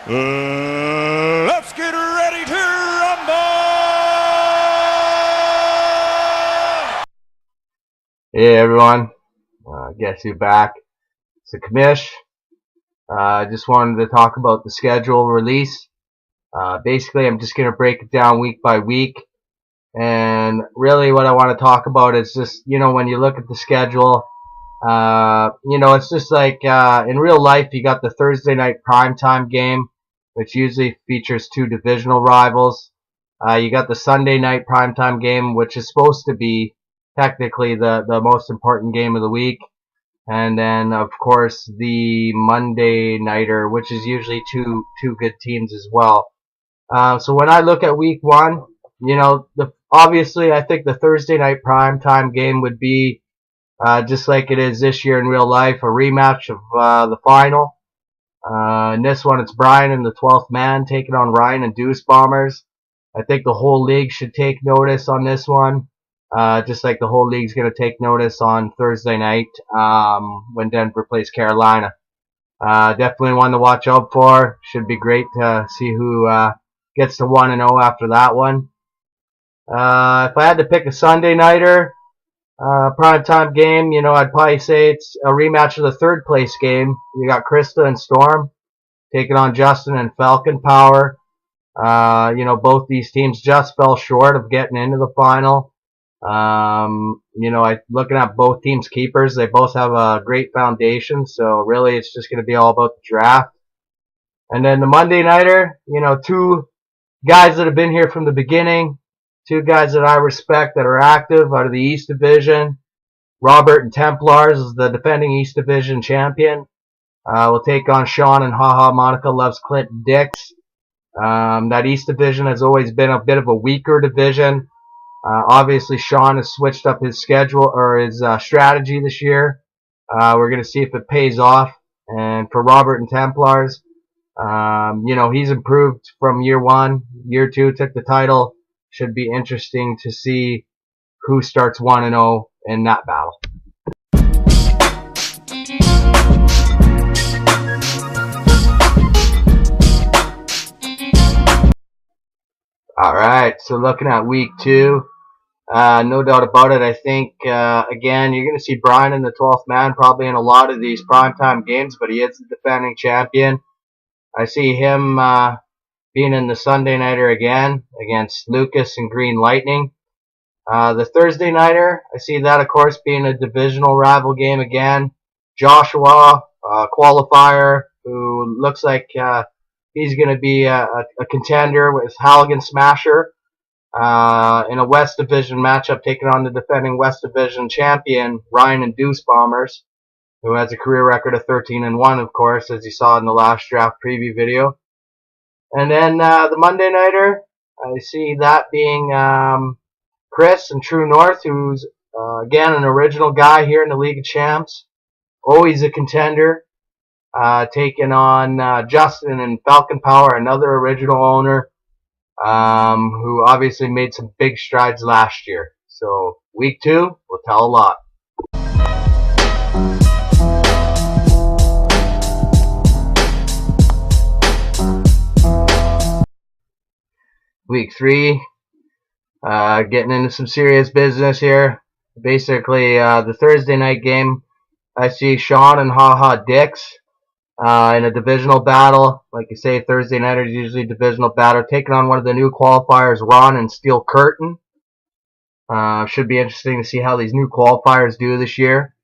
Let's get ready to rumble! Hey everyone, guess who's back? It's the commish. I just wanted to talk about the schedule release. Basically, I'm just going to break it down week by week. And really what I want to talk about is just, when you look at the schedule, it's just like in real life, you got the Thursday night primetime game, which usually features two divisional rivals. You got the Sunday night primetime game, which is supposed to be technically the most important game of the week. And then, of course, the Monday nighter, which is usually two good teams as well. So when I look at week one, obviously I think the Thursday night primetime game would be just like it is this year in real life, a rematch of the final. In this one, it's Brian and the 12th man taking on Ryan and Deuce Bombers. I think the whole league should take notice on this one, just like the whole league's going to take notice on Thursday night when Denver plays Carolina. Definitely one to watch out for. Should be great to see who gets to 1-0 after that one. If I had to pick a Sunday nighter, primetime game, I'd probably say it's a rematch of the third place game. You got Krista and Storm taking on Justin and Falcon Power. Both these teams just fell short of getting into the final. Looking at both teams' keepers, they both have a great foundation, so really it's just going to be all about the draft. And then the Monday nighter, two guys that have been here from the beginning, two guys that I respect that are active out of the East Division. Robert and Templars is the defending East Division champion. Will take on Sean and Haha Monica Loves Clinton Dix. That East Division has always been a bit of a weaker division. Obviously, Sean has switched up his schedule or his strategy this year. We're going to see if it pays off. And for Robert and Templars, he's improved from year one. Year two, took the title. Should be interesting to see who starts 1-0 in that battle. Alright, so looking at week two, no doubt about it, I think, again, you're going to see Brian in the 12th man probably in a lot of these primetime games, but he is the defending champion. I see him being in the Sunday nighter again against Lucas and Green Lightning. The Thursday nighter, I see that, of course, being a divisional rival game again. Joshua, qualifier, who looks like he's going to be a contender with Halligan Smasher in a West Division matchup, taking on the defending West Division champion, Ryan and Deuce Bombers, who has a career record of 13-1, of course, as you saw in the last draft preview video. And then the Monday nighter, I see that being Chris and True North, who's again an original guy here in the League of Champs, always a contender, taking on Justin and Falcon Power, another original owner, who obviously made some big strides last year. So week two will tell a lot. Week three, getting into some serious business here. Basically, the Thursday night game, I see Sean and Haha Dix in a divisional battle. Like you say, Thursday night is usually a divisional battle, taking on one of the new qualifiers, Ron and Steel Curtain. Should be interesting to see how these new qualifiers do this year.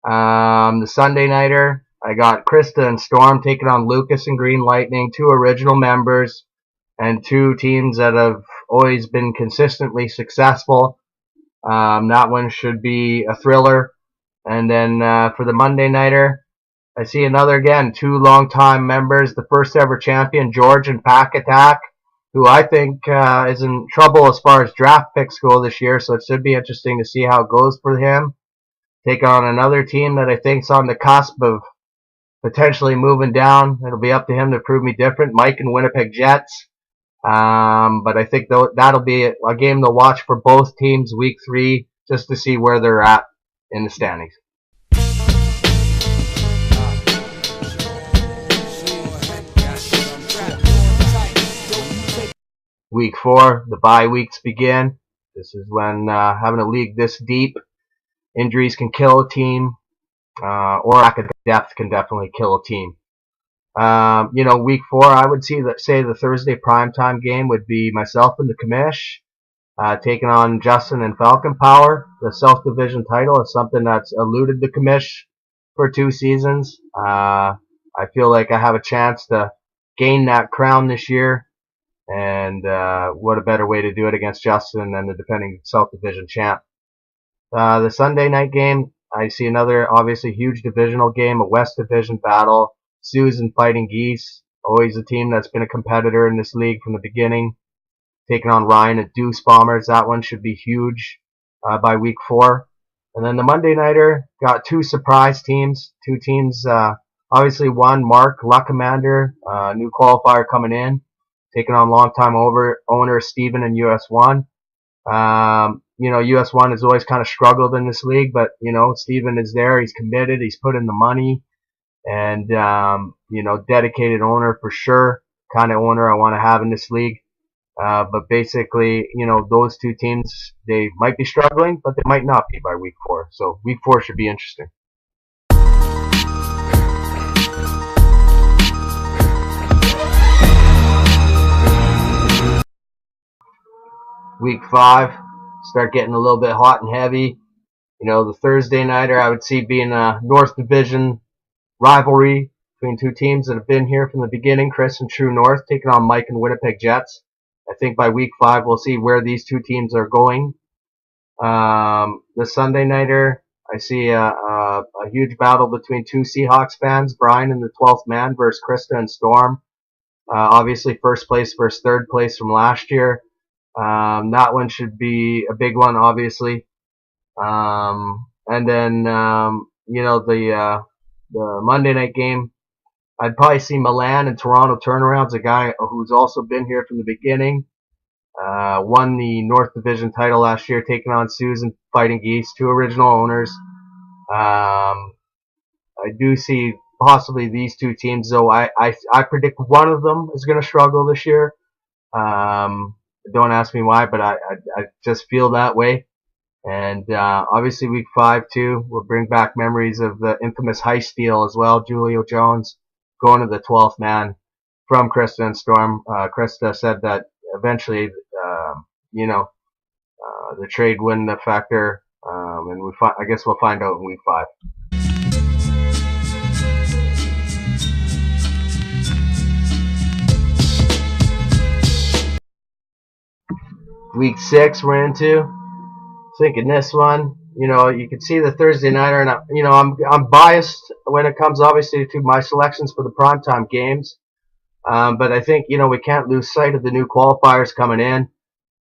The Sunday nighter, I got Krista and Storm taking on Lucas and Green Lightning, two original members, and two teams that have always been consistently successful. That one should be a thriller. And then for the Monday nighter, I see another, again, two long-time members, the first ever champion, George and Pack Attack, who I think is in trouble as far as draft picks go this year, so it should be interesting to see how it goes for him. Take on another team that I think is on the cusp of potentially moving down. It'll be up to him to prove me different, Mike and Winnipeg Jets. But I think that'll be a game to watch for both teams week three, just to see where they're at in the standings. Week 4, the bye weeks begin. This is when having a league this deep, injuries can kill a team, or lack of depth can definitely kill a team. Week 4, I would say the Thursday primetime game would be myself and the commish taking on Justin and Falcon Power. The South Division title is something that's eluded the commish for 2 seasons. I feel like I have a chance to gain that crown this year, and what a better way to do it against Justin than the defending South Division champ. The Sunday night game, I see another obviously huge divisional game, a West Division battle. Susan Fighting Geese, always a team that's been a competitor in this league from the beginning, taking on Ryan at Deuce Bombers. That one should be huge by week 4. And then the Monday nighter got 2 surprise teams. 2 teams, obviously one, Mark Luck Commander, new qualifier coming in, taking on longtime owner Steven and US1. US1 has always kind of struggled in this league, but Steven is there. He's committed. He's put in the money, and dedicated owner for sure. Kind of owner I want to have in this league. But basically, those 2 teams, they might be struggling, but they might not be by week 4. So week 4 should be interesting. Week 5, start getting a little bit hot and heavy. The Thursday nighter I would see being a North Division rivalry between 2 teams that have been here from the beginning, Chris and True North, taking on Mike and Winnipeg Jets. I think by week 5 we'll see where these 2 teams are going. The Sunday nighter, I see a huge battle between 2 Seahawks fans, Brian and the 12th Man versus Krista and Storm. Obviously first place versus third place from last year. That one should be a big one, obviously. And then the Monday night game, I'd probably see Milan and Toronto Turnarounds, a guy who's also been here from the beginning. Won the North Division title last year, taking on Susan Fighting Geese, 2 original owners. I do see possibly these 2 teams, though. I predict one of them is going to struggle this year. Don't ask me why, but I just feel that way. And obviously week 5 too will bring back memories of the infamous heist deal as well. Julio Jones going to the 12th man from Krista and Storm. Krista said that eventually, the trade wouldn't affect her, and I guess we'll find out in week 5. Week 6 we're into. Thinking this one, you can see the Thursday nighter, and I'm biased when it comes obviously to my selections for the primetime games. But I think we can't lose sight of the new qualifiers coming in.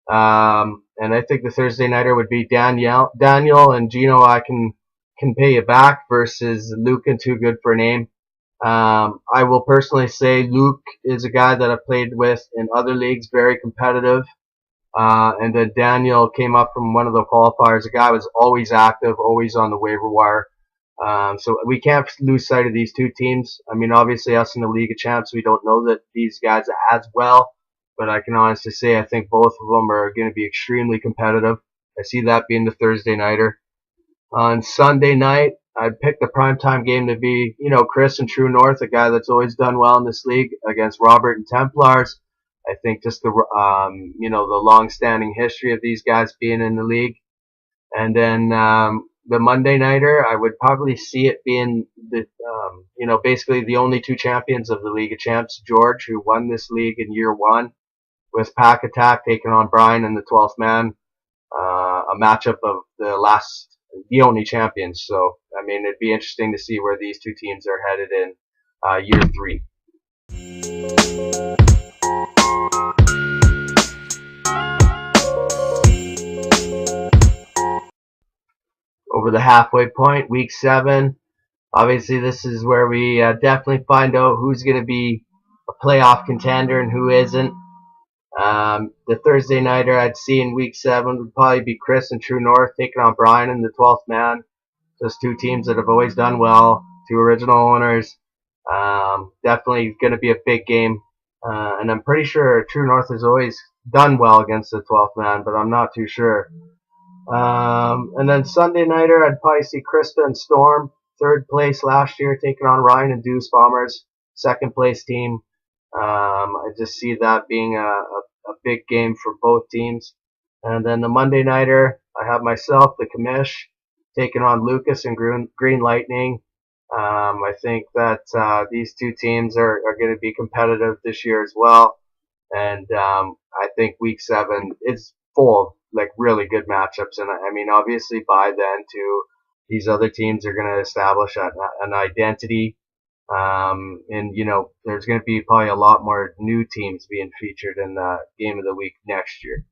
And I think the Thursday nighter would be Daniel and Gino. I can pay you back versus Luke and Too Good for a Name. I will personally say Luke is a guy that I've played with in other leagues, very competitive. And then Daniel came up from one of the qualifiers. The guy was always active, always on the waiver wire. So we can't lose sight of these 2 teams. I mean, obviously us in the League of Champs, we don't know that these guys as well. But I can honestly say I think both of them are going to be extremely competitive. I see that being the Thursday nighter. On Sunday night, I'd pick the primetime game to be, Chris and True North, a guy that's always done well in this league, against Robert and Templars. I think just the the long-standing history of these guys being in the league. And then the Monday nighter, I would probably see it being basically the only 2 champions of the League of Champs, George, who won this league in year 1, with Pack Attack taking on Brian and the 12th Man, a matchup of the only champions. So I mean, it'd be interesting to see where these 2 teams are headed in year 3. Over the halfway point, week 7. Obviously, this is where we definitely find out who's going to be a playoff contender and who isn't. The Thursday nighter I'd see in week 7 would probably be Chris and True North taking on Brian and the 12th Man. Just 2 teams that have always done well, 2 original owners. Definitely going to be a big game. And I'm pretty sure True North has always done well against the 12th man, but I'm not too sure. And then Sunday nighter, I'd probably see Krista and Storm, third place last year, taking on Ryan and Deuce Bombers, second place team. I just see that being a big game for both teams. And then the Monday nighter, I have myself, the commish, taking on Lucas and Green Lightning. I think that these two teams are going to be competitive this year as well. And I think week 7 is full of like really good matchups. And I mean, obviously by then too, these other teams are going to establish an identity. And you know, there's going to be probably a lot more new teams being featured in the game of the week next year.